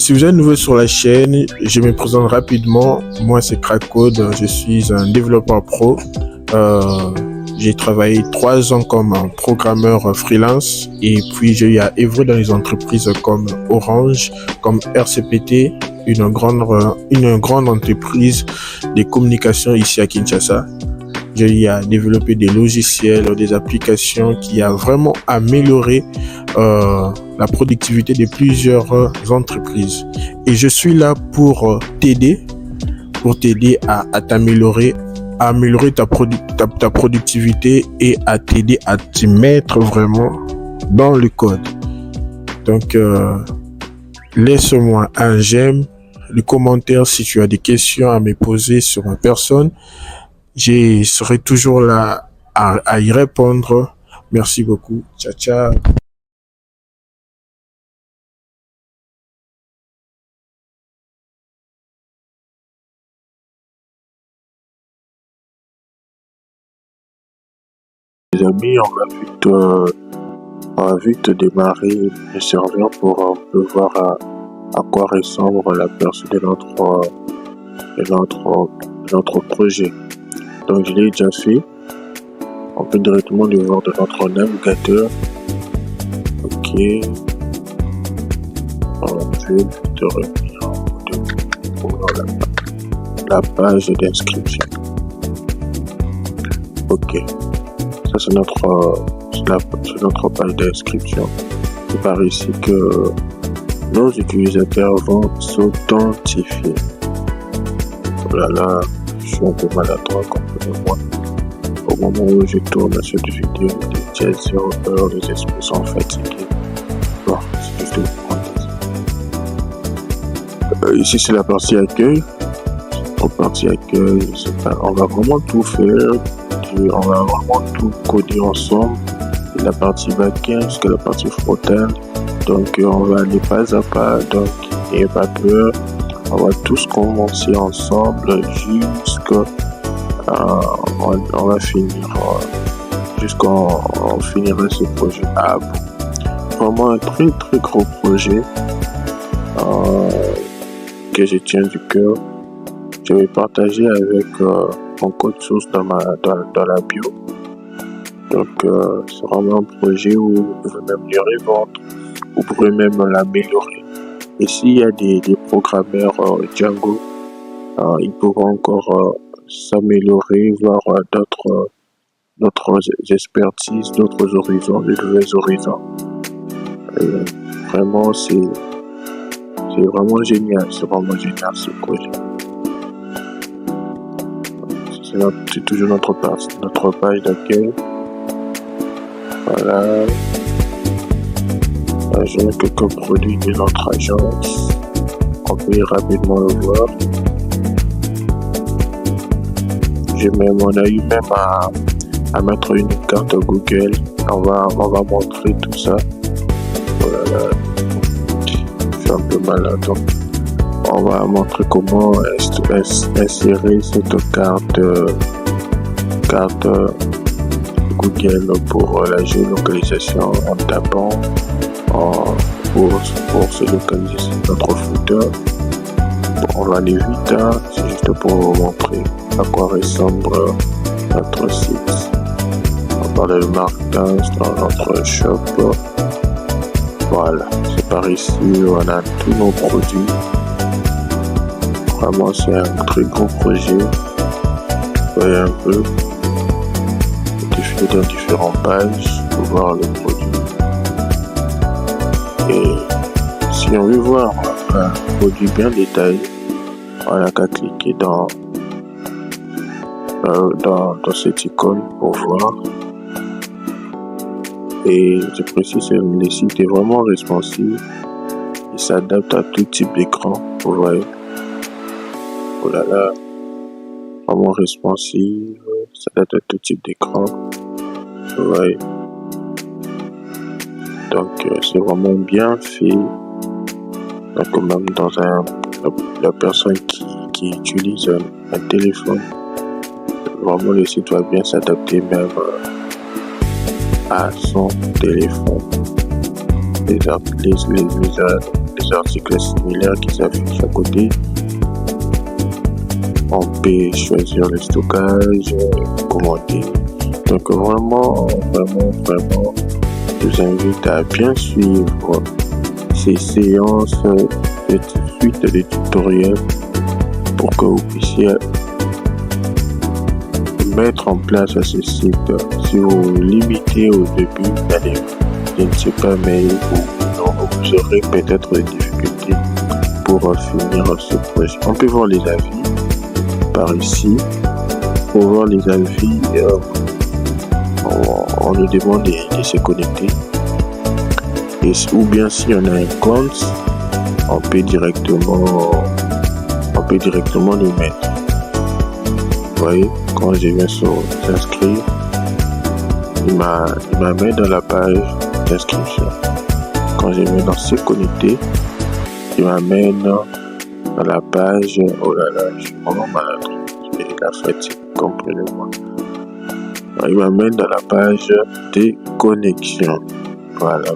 Si vous êtes nouveau sur la chaîne, je me présente rapidement. Moi, c'est Crackcode. Je suis un développeur pro. J'ai travaillé 3 ans comme un programmeur freelance et puis j'ai eu à œuvrer dans les entreprises comme Orange, comme RCPT, une grande entreprise de communication ici à Kinshasa. J'ai eu à développer des logiciels, des applications qui a vraiment amélioré la productivité de plusieurs entreprises. Et je suis là pour t'aider à t'améliorer, à améliorer ta productivité et à t'aider à te mettre vraiment dans le code. Donc, laisse-moi un j'aime, le commentaire si tu as des questions à me poser sur ma personne. Je serai toujours là à y répondre. Merci beaucoup. Ciao, ciao. Les amis, on va vite démarrer le serveur pour un peu voir à quoi ressemble la personne de notre projet. Donc je l'ai déjà fait. On peut directement le voir de notre navigateur. Ok. On va vite revenir pour la page d'inscription. Ok. Ça c'est notre page d'inscription. C'est par ici que nos utilisateurs vont s'authentifier. Voilà, je suis un peu maladroit comprenez-moi. Au moment où je tourne cette vidéo, il est déjà 0h, les esprits sont fatigués. Bon, c'est juste une parenthèse. Ici c'est la partie accueil. Pour partie accueil, on va vraiment tout faire. On va vraiment tout coder ensemble, de la partie back-end jusqu'à la partie frontale. Donc on va aller pas à pas, donc n'ayez pas peur. On va tous commencer ensemble jusqu'à on va finir jusqu'on finira ce projet à bout. Vraiment un très très gros projet que je tiens du cœur. Je vais partager avec mon code source dans la bio. Donc c'est vraiment un projet où vous pouvez même le revendre, vous pouvez même l'améliorer. Et s'il y a des programmeurs Django, ils pourront encore s'améliorer, voir d'autres expertises, d'autres horizons, de nouveaux horizons. Vraiment, c'est vraiment génial, ce projet. C'est toujours notre page d'accueil. Voilà. J'ai quelques produits de notre agence. On peut rapidement le voir. On a eu même à mettre une carte Google. On va montrer tout ça. Voilà. Je suis un peu malade. Donc, on va montrer comment insérer cette carte Google pour la géolocalisation en tapant pour se localiser sur notre footer. Bon, on va aller vite, hein. C'est juste pour vous montrer à quoi ressemble notre site. On va parler de marquage dans notre shop. Voilà, c'est par ici, on a tous nos produits. Vraiment, c'est un très gros projet. Vous voyez un peu. Dans différentes pages pour voir le produit. Et si on veut voir un produit bien détaillé, on n'a qu'à cliquer dans cette icône pour voir. Et je précise, le site est vraiment responsive. Il s'adapte à tout type d'écran. Vous voyez. Oh là là. Vraiment responsive. S'adapte à tout type d'écran. Ouais. Donc c'est vraiment bien fait. Donc même dans la personne qui utilise un téléphone, vraiment le site va bien s'adapter même à son téléphone. Les deux articles similaires qui s'affichent à côté. On peut choisir le stockage, commander. Donc vraiment, je vous invite à bien suivre ces séances, cette suite de tutoriels pour que vous puissiez mettre en place ce site. Si vous limitez au début, je ne sais pas, mais vous aurez peut-être des difficultés pour finir ce projet. On peut voir les avis par ici. Pour voir les avis, on nous demande de se connecter. Ou bien si on a un compte, on peut directement nous mettre. Vous voyez, quand je viens sur s'inscrire, il m'amène dans la page d'inscription. Quand je viens dans se connecter, il m'amène dans la page. Oh là là, je suis vraiment maladroit. Je vais la fatigue, comprenez-moi. Il m'amène dans la page des connexions. Voilà.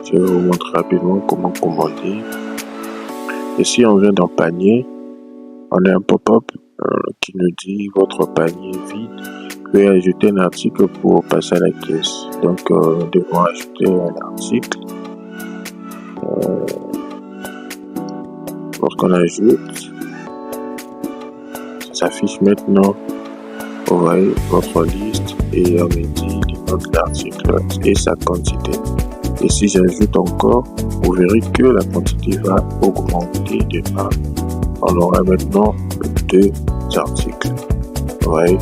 Je vais vous montrer rapidement comment commander. Et si on vient dans panier, on a un pop-up qui nous dit votre panier est vide. Veuillez ajouter un article pour passer à la caisse. Donc, nous devons ajouter un article. Lorsqu'on ajoute, ça s'affiche maintenant. Vous voyez votre liste et on me dit le nom de l'article et sa quantité. Et si j'ajoute encore, vous verrez que la quantité va augmenter de 1. On aura maintenant 2 articles. Vous voyez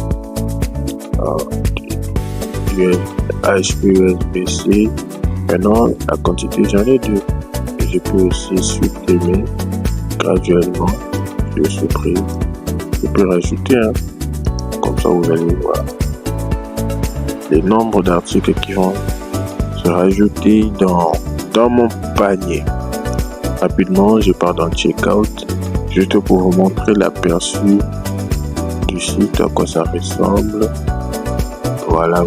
HP, USB-C. Maintenant, la quantité, j'en ai 2. Je peux aussi supprimer graduellement. Je supprime. Je peux rajouter un. Comme ça, vous allez voir les nombres d'articles qui vont se rajouter dans mon panier. Rapidement, je pars dans Checkout, juste pour vous montrer l'aperçu du site, à quoi ça ressemble. Voilà.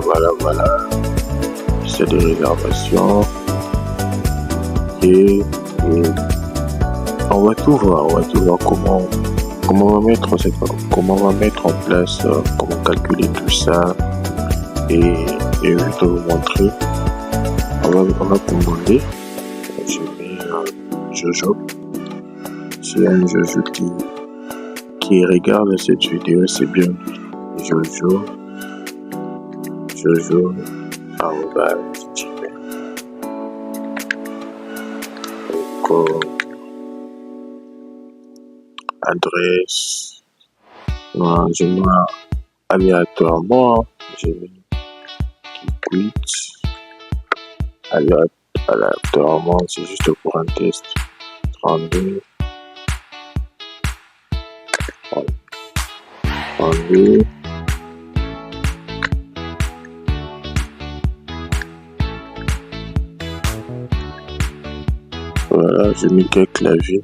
C'est des réservations. Et on va tout voir comment on va mettre en place, comment calculer tout ça. Et je vais vous montrer. On va commander. Je mets Jojo. C'est un Jojo qui regarde cette vidéo, c'est bien lui. Jojo. Gmail. Donc, adresse. Je mets aléatoirement. Je mets quit. Aléatoirement, c'est juste pour un test. 32. Voilà, j'ai mis quelques claviers.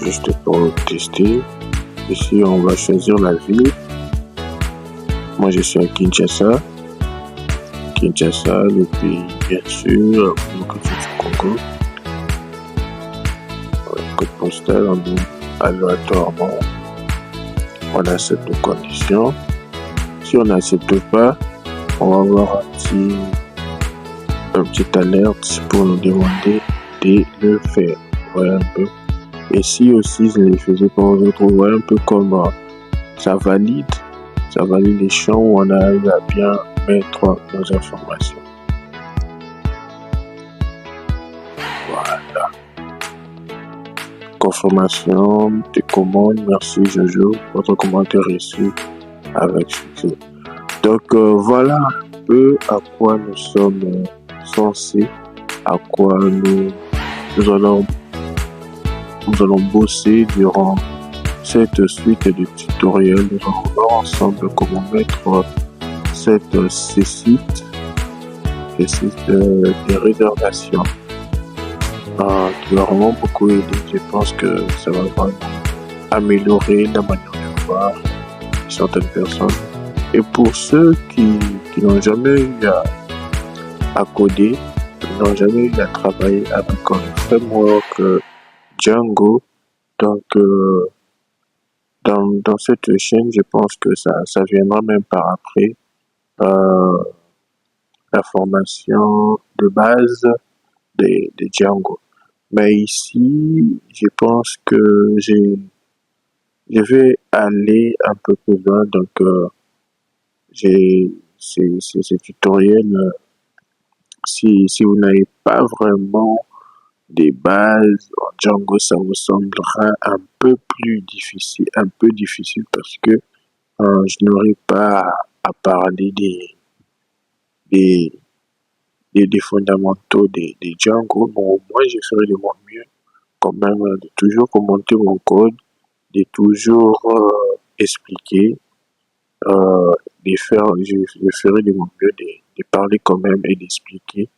Juste pour tester. Ici, on va choisir la ville. Moi, je suis à Kinshasa. Le pays, bien sûr, le Congo. Le code postal, on dit aléatoirement. On accepte les conditions. Si on n'accepte pas, on va avoir un petit alerte pour nous demander de le faire. Voilà un peu. Et si aussi je ne le faisais pas aux autres, vous voyez un peu comme ça valide les champs où on arrive à bien mettre nos informations. Voilà. Confirmation de commande. Merci Jojo. Votre commande est reçue avec succès. Donc voilà un peu à quoi nous sommes censés, à quoi nous allons bosser durant cette suite de tutoriels, nous allons voir ensemble comment mettre ces sites de réservation qui va vraiment beaucoup aider. Je pense que ça va vraiment améliorer la manière de voir certaines personnes. Et pour ceux qui n'ont jamais eu à coder, qui n'ont jamais eu à travailler avec un framework Django, donc dans cette chaîne, je pense que ça viendra même par après. La formation de base de Django. Mais ici, je pense que je vais aller un peu plus loin. Donc, ces tutoriels, si vous n'avez pas vraiment des bases en Django, ça vous semblera un peu difficile parce que je n'aurai pas à parler des fondamentaux des Django. Bon, au moins, je ferai de mon mieux quand même de toujours commenter mon code, de toujours expliquer, je ferai de mon mieux de parler quand même et d'expliquer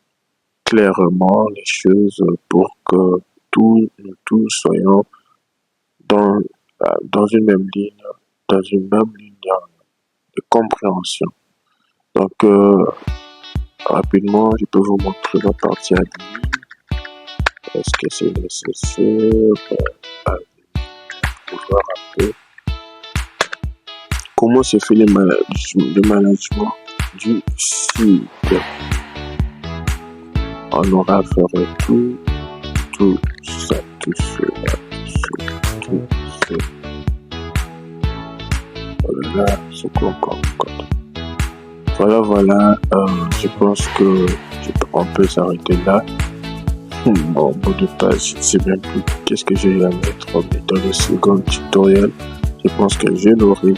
clairement les choses pour que nous tous soyons dans une même ligne, de compréhension. Donc, rapidement, je peux vous montrer la partie admin. Est-ce que c'est nécessaire pour voir un peu comment se fait le management du site. On aura à faire tout ça, tout cela. Voilà, c'est quoi encore code. Voilà, je pense que on peut s'arrêter là. Bon, mot de passe, je ne sais même plus qu'est-ce que j'ai à mettre, mais dans le second tutoriel, je pense que je l'aurai.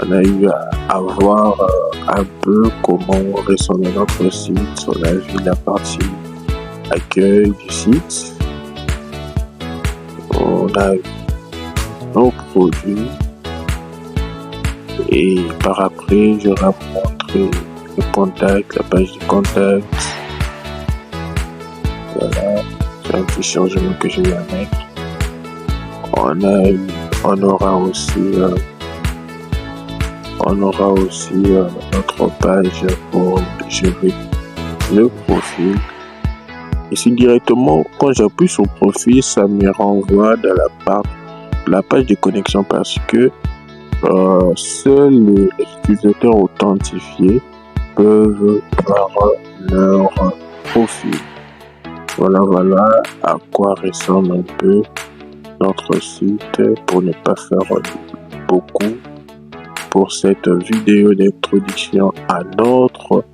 On a eu à voir un peu comment ressembler notre site. On a vu la partie accueil du site. On a eu nos produits. Et par après, je vais vous montrer le contact, la page de contact. Voilà, c'est un petit changement que je vais mettre. On aura aussi notre page pour gérer le profil. Ici directement, quand j'appuie sur profil, ça me renvoie dans la page de connexion parce que seuls les utilisateurs authentifiés peuvent voir leur profil. Voilà à quoi ressemble un peu notre site pour ne pas faire beaucoup pour cette vidéo d'introduction à notre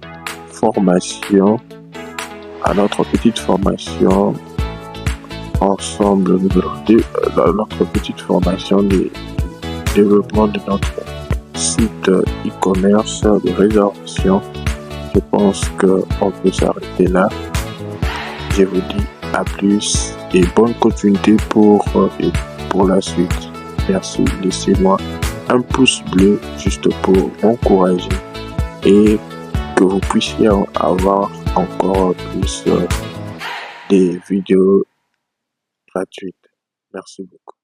petite formation ensemble, notre petite formation de développement de notre site e-commerce de réservation. Je pense qu'on peut s'arrêter là. Je vous dis à plus et bonne continuité pour la suite. Merci. Laissez-moi un pouce bleu juste pour m'encourager et que vous puissiez avoir encore plus des vidéos gratuites. Merci beaucoup.